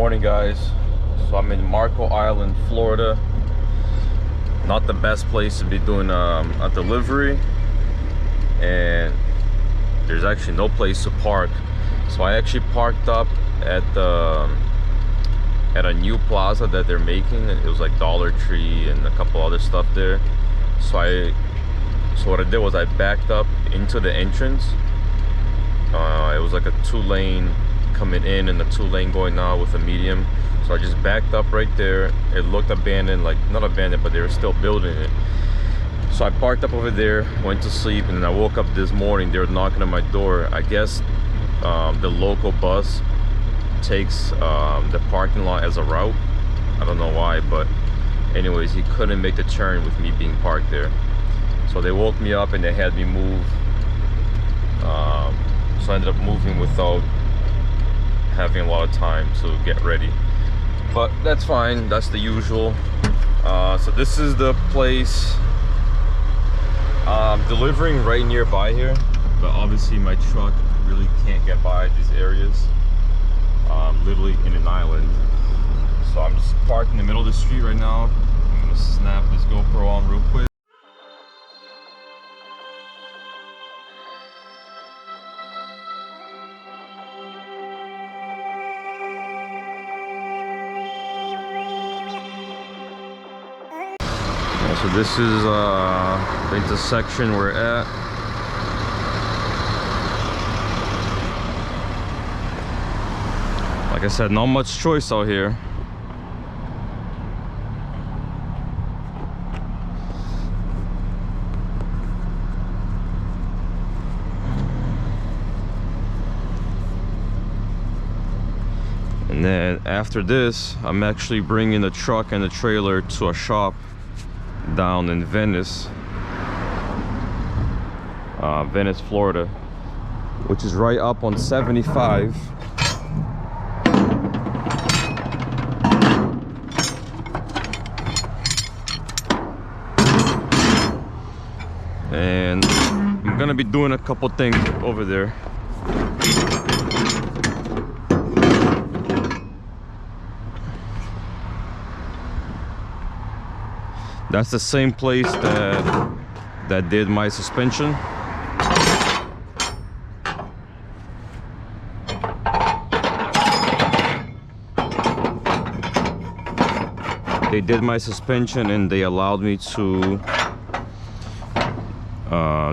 morning, guys. So I'm in Marco Island, Florida. Not the best place to be doing a delivery, and there's actually no place to park. So I actually parked up at a new plaza that they're making. It was like Dollar Tree and a couple other stuff there. So what I did was I backed up into the entrance. It was like a 2-lane coming in and a 2-lane going out with a medium. So I just backed up right there. It looked abandoned, like not abandoned, but they were still building it. So I parked up over there, went to sleep, and then I woke up this morning. They were knocking on my door. I guess the local bus takes the parking lot as a route. I don't know why, but anyways, he couldn't make the turn with me being parked there. So they woke me up and they had me move. So I ended up moving without having a lot of time to get ready, but that's fine. That's the usual. So this is the place. Delivering right nearby here, but obviously my truck really can't get by these areas. Literally in an island. So I'm just parked in the middle of the street right now. I'm gonna snap this GoPro on real quick. So this is the intersection we're at. Like I said, not much choice out here. And then after this, I'm actually bringing the truck and the trailer to a shop down in Venice, Florida, which is right up on 75. And I'm gonna be doing a couple things over there. That's the same place that did my suspension. They did my suspension and they allowed me to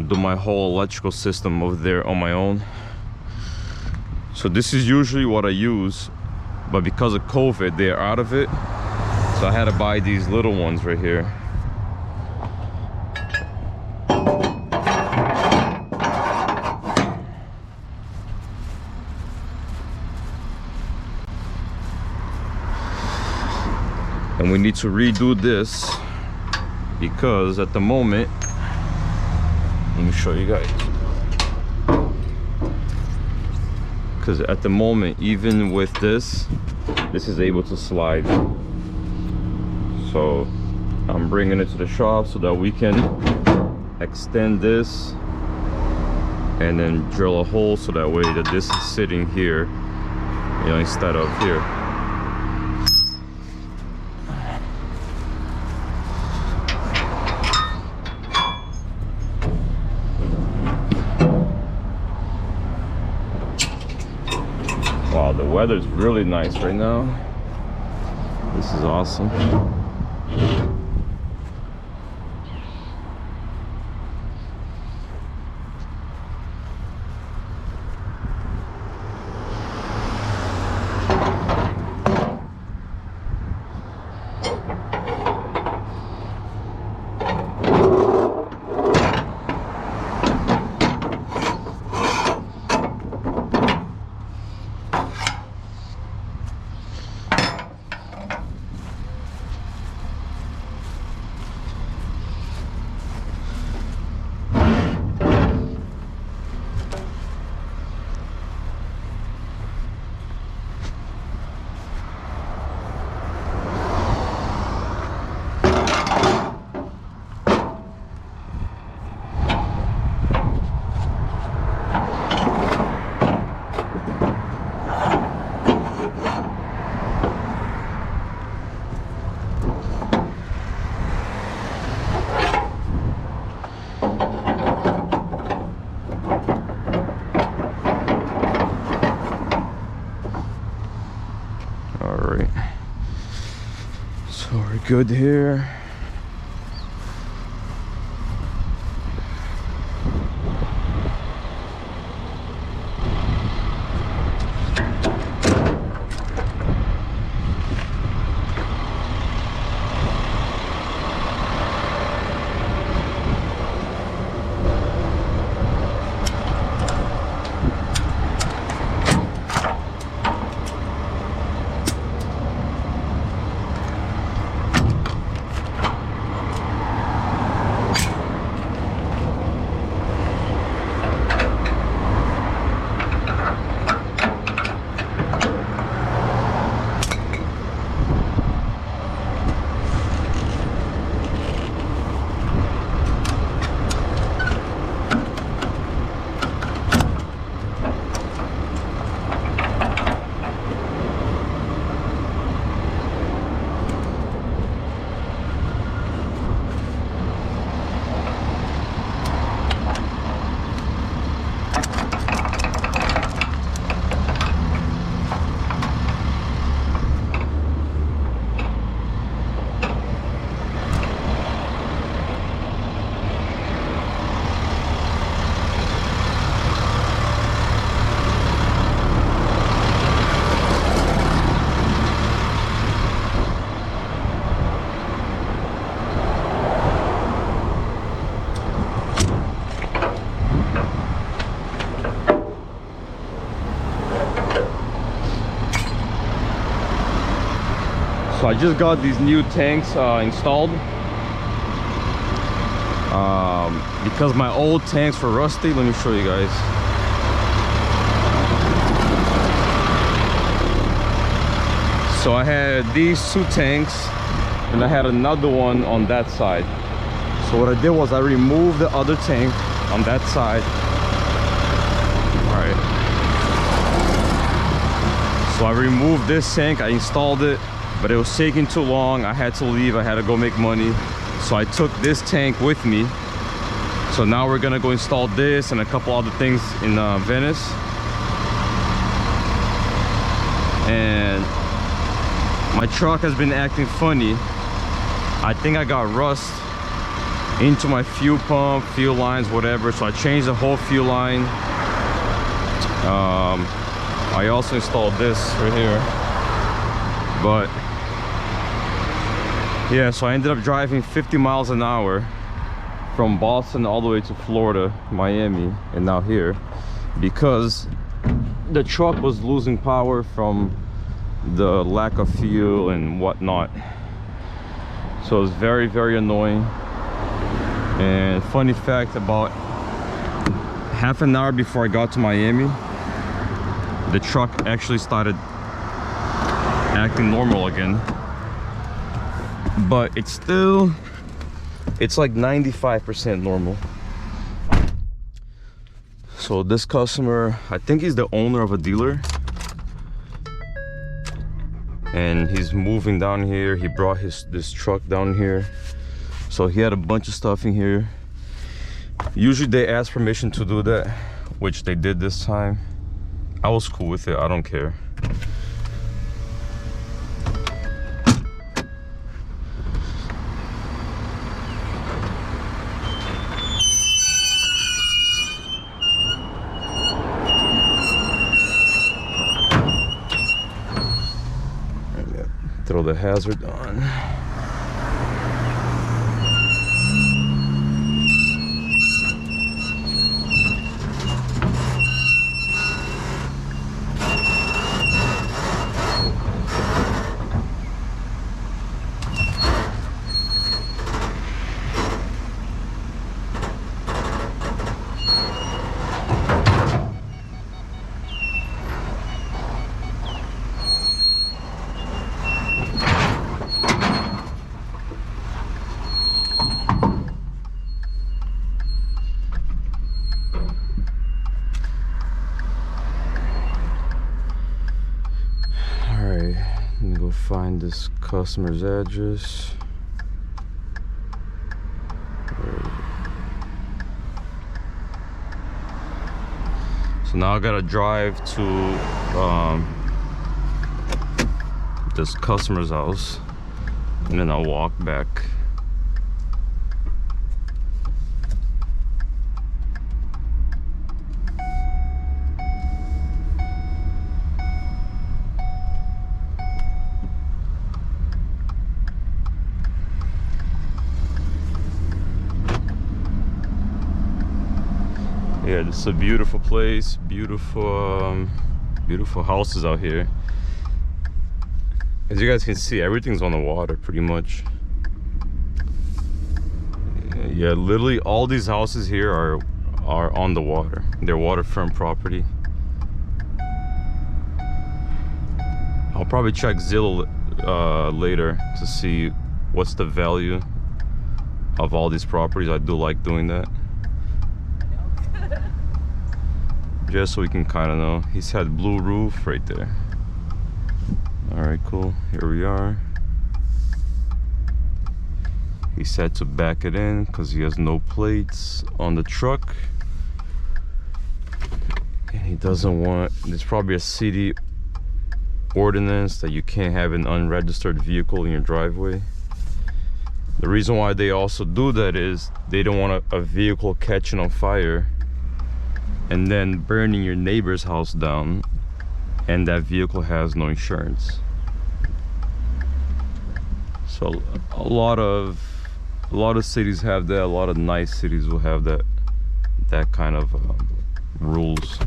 do my whole electrical system over there on my own. So this is usually what I use, but because of COVID, they're out of it. So I had to buy these little ones right here. And we need to redo this because at the moment, let me show you guys. Because at the moment, even with this is able to slide. So I'm bringing it to the shop so that we can extend this and then drill a hole so that way that this is sitting here, you know, instead of here. Wow, the weather's really nice right now. This is awesome. good here. So I just got these new tanks installed because my old tanks were rusty. Let me show you guys. So I had these two tanks and I had another one on that side. So what I did was I removed the other tank on that side. All right. So I removed this tank, I installed it, but it was taking too long. I had to leave, I had to go make money. So I took this tank with me. So now we're gonna go install this and a couple other things in Venice. And my truck has been acting funny. I think I got rust into my fuel pump, fuel lines, whatever. So I changed the whole fuel line. I also installed this right here. But yeah, so I ended up driving 50 miles an hour from Boston all the way to Florida, Miami, and now here, because the truck was losing power from the lack of fuel and whatnot. So it was very, very annoying. And funny fact, about half an hour before I got to Miami, the truck actually started acting normal again. But it's like 95% normal. So this customer, I think he's the owner of a dealer, and he's moving down here. He brought this truck down here, so he had a bunch of stuff in here. Usually they ask permission to do that, which they did this time. I was cool with it, I don't care. Throw the hazard on. Find this customer's address. So now I gotta drive to this customer's house. and then I'll walk back. Yeah, this is a beautiful place, beautiful beautiful houses out here. As you guys can see, everything's on the water pretty much. Yeah, literally all these houses here are on the water. They're waterfront property. I'll probably check Zillow later to see what's the value of all these properties. I do like doing that. Just so we can kind of know. He's had blue roof right there. All right, cool. Here we are. He said to back it in because he has no plates on the truck. And he doesn't want, there's probably a city ordinance that you can't have an unregistered vehicle in your driveway. The reason why they also do that is they don't want a vehicle catching on fire and then burning your neighbor's house down, and that vehicle has no insurance. So a lot of cities have that. A lot of nice cities will have that kind of rules.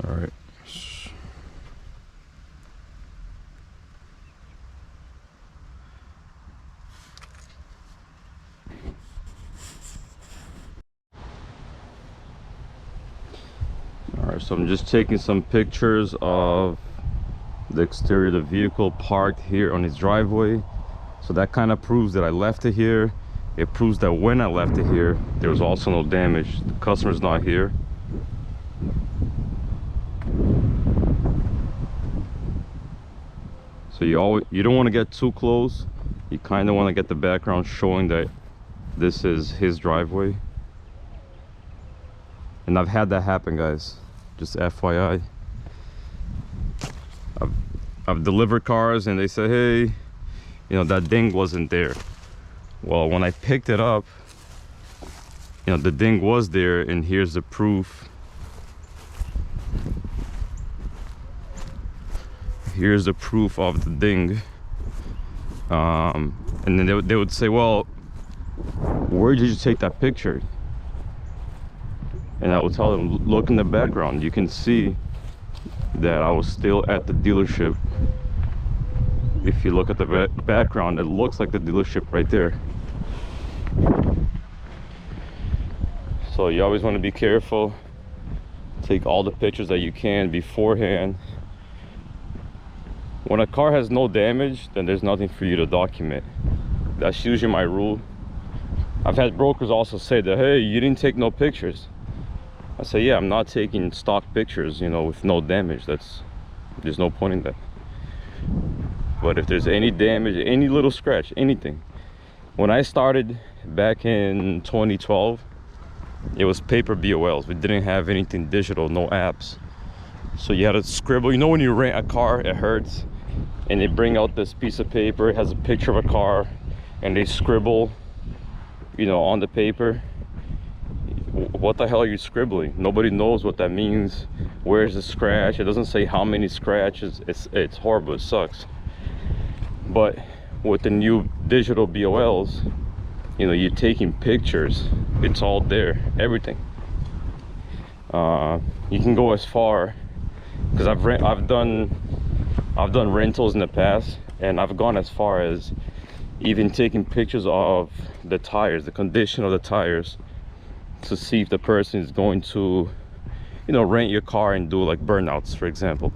All right. So I'm just taking some pictures of the exterior of the vehicle parked here on his driveway. So that kind of proves that I left it here. It proves that when I left it here, there was also no damage. The customer's not here. So you don't want to get too close. You kind of want to get the background showing that this is his driveway. And I've had that happen, guys. Just FYI. I've delivered cars and they say, hey, you know, that ding wasn't there. Well, when I picked it up, you know, the ding was there, and here's the proof. Here's the proof of the ding. And then they would say, well, where did you take that picture? And I would tell them, look in the background. You can see that I was still at the dealership. If you look at the background, it looks like the dealership right there. So you always want to be careful. Take all the pictures that you can beforehand. When a car has no damage, then there's nothing for you to document. That's usually my rule. I've had brokers also say that, hey, you didn't take no pictures. I say, yeah, I'm not taking stock pictures, you know, with no damage. There's no point in that. But if there's any damage, any little scratch, anything. When I started back in 2012, it was paper BOLs. We didn't have anything digital, no apps. So you had to scribble. You know, when you rent a car, it hurts. And they bring out this piece of paper, it has a picture of a car, and they scribble, you know, on the paper. What the hell are you scribbling? Nobody knows what that means. Where's the scratch? It doesn't say how many scratches. It's horrible. It sucks. But with the new digital BOLs, you know, you're taking pictures. It's all there, everything. You can go as far, because I've done rentals in the past, and I've gone as far as even taking pictures of the tires, the condition of the tires, to see if the person is going to, you know, rent your car and do like burnouts, for example.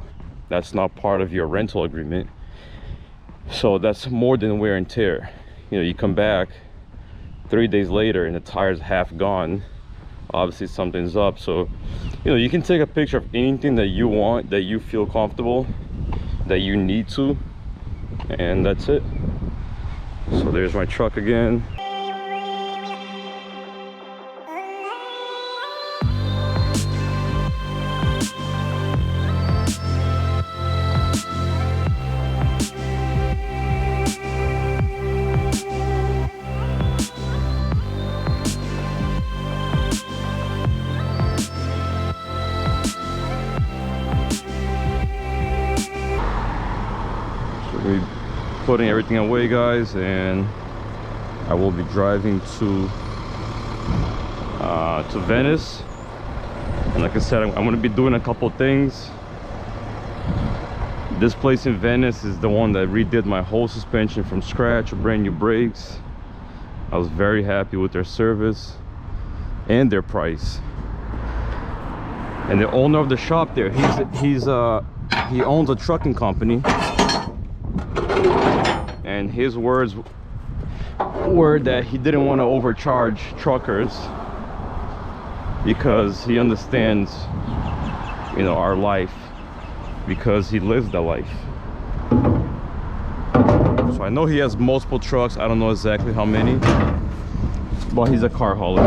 That's not part of your rental agreement. So that's more than wear and tear. You know, you come back 3 days later and the tire's half gone. Obviously something's up. So, you know, you can take a picture of anything that you want, that you feel comfortable, that you need to, and that's it. So there's my truck again. putting everything away, guys, and I will be driving to Venice. And like I said, I'm going to be doing a couple things. This place in Venice is the one that redid my whole suspension from scratch, brand new brakes. I was very happy with their service and their price. And the owner of the shop there, he owns a trucking company, and his words were that he didn't want to overcharge truckers because he understands, you know, our life, because he lives the life. So I know he has multiple trucks. I don't know exactly how many, but he's a car hauler.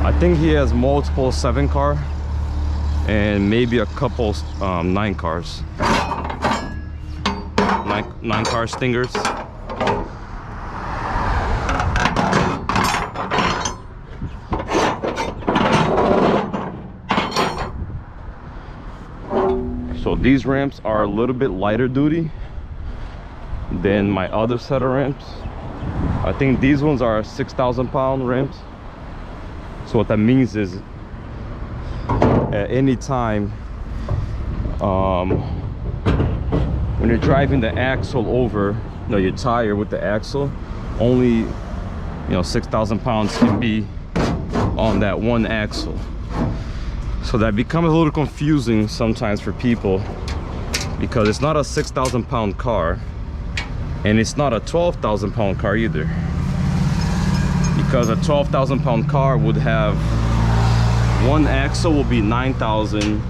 I think he has multiple 7-car and maybe a couple 9 cars. 9-car Stingers. So these ramps are a little bit lighter duty than my other set of ramps. I think these ones are 6,000 pound ramps. So what that means is at any time when you're driving the axle over, you know, your tire with the axle, only, you know, 6,000 pounds can be on that one axle. So that becomes a little confusing sometimes for people, because it's not a 6,000 pound car and it's not a 12,000 pound car either, because a 12,000 pound car would have one axle will be 9,000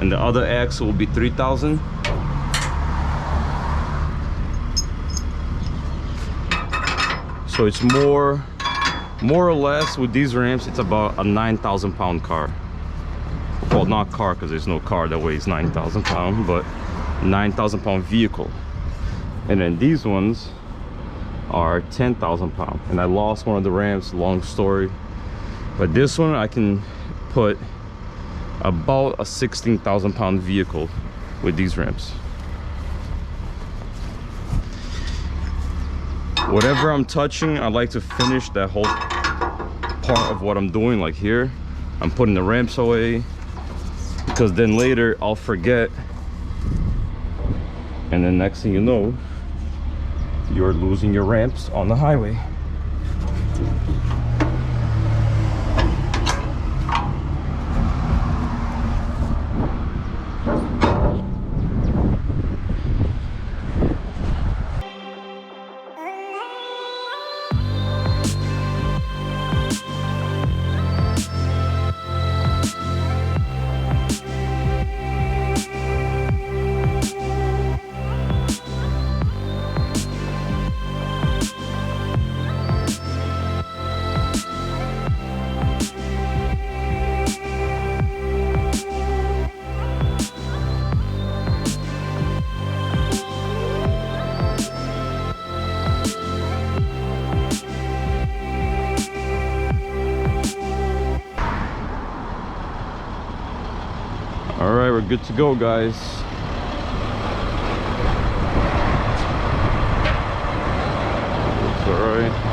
and the other axle will be 3,000. So it's more or less with these ramps, it's about a 9,000 pound car. Well, not car, because there's no car that weighs 9,000 pounds, but 9,000 pound vehicle. And then these ones are 10,000 pounds. And I lost one of the ramps, long story. But this one I can put about a 16,000 pound vehicle with these ramps. Whatever I'm touching, I like to finish that whole part of what I'm doing. Like here, I'm putting the ramps away, because then later I'll forget, and then next thing you know, you're losing your ramps on the highway. All right, we're good to go, guys. It's all right.